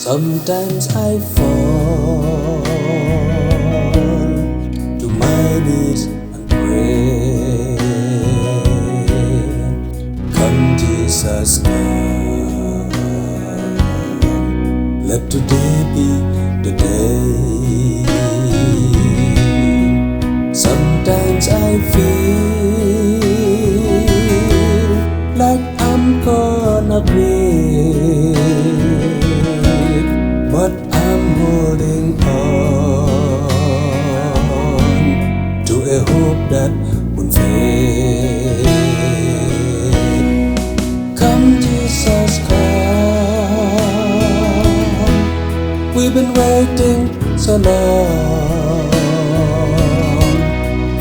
Sometimes I fall to my knees and pray. Come Jesus, come. Let today be the day. Sometimes I feel like I'm gonna break, but I'm holding on to a hope that won't fade. Come Jesus, come. We've been waiting so long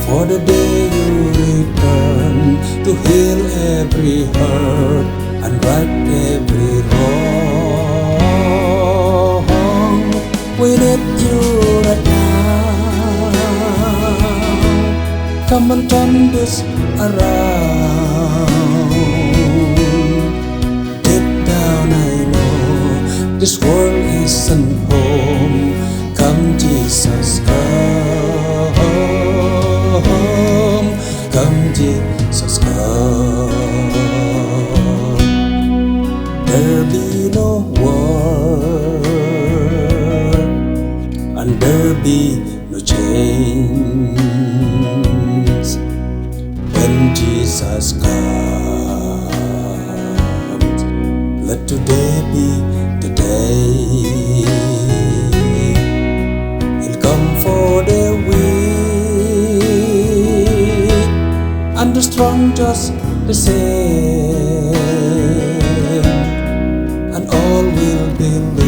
for the day you return to heal every hurt and right every wrong. We need you right now. Come and turn this around. Deep down I know this world isn't home. Come Jesus, come. Come Jesus, come. There'll be no war, and there'll be no chains when Jesus comes. Let today be the day. He'll come for the weak and the strong just the same, and all will believe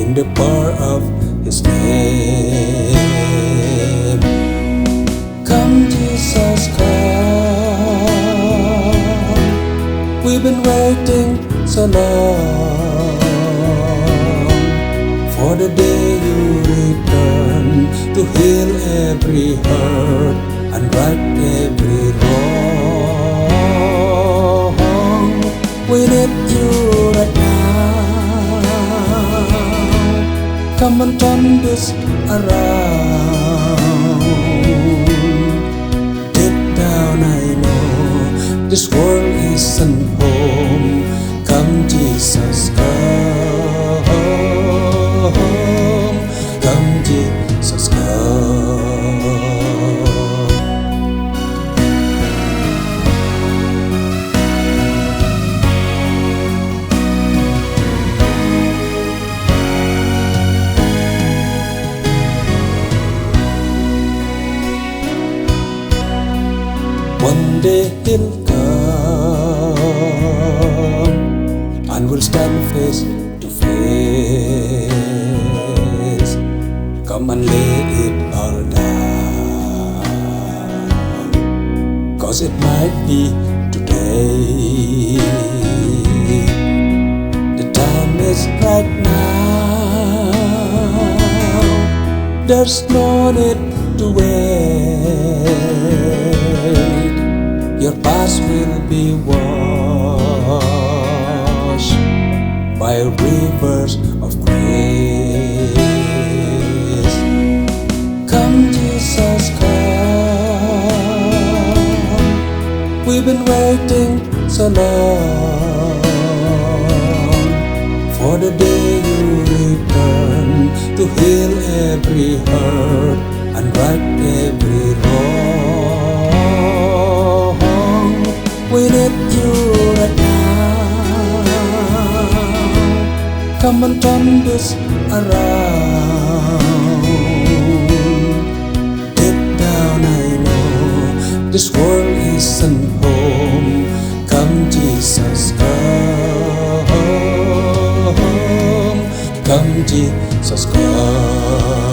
in the power of His name. Come Jesus, come. We've been waiting so long for the day you return to heal every hurt and right every wrong. We need you right now. Come and turn this around. Deep down I know this world isn't home. Come Jesus, come. Come Jesus, come. One day He'll come and we'll stand face to face. Come and lay it all down, 'cause it might be today. The time is right now. There's no need to wait. Your past will be washed by rivers of grace. Come Jesus, come. We've been waiting so long for the day you return to heal every hurt and right every wrong. We need you right now. Come and turn this around. Deep down I know this world isn't home. Come Jesus, come. Come Jesus, come.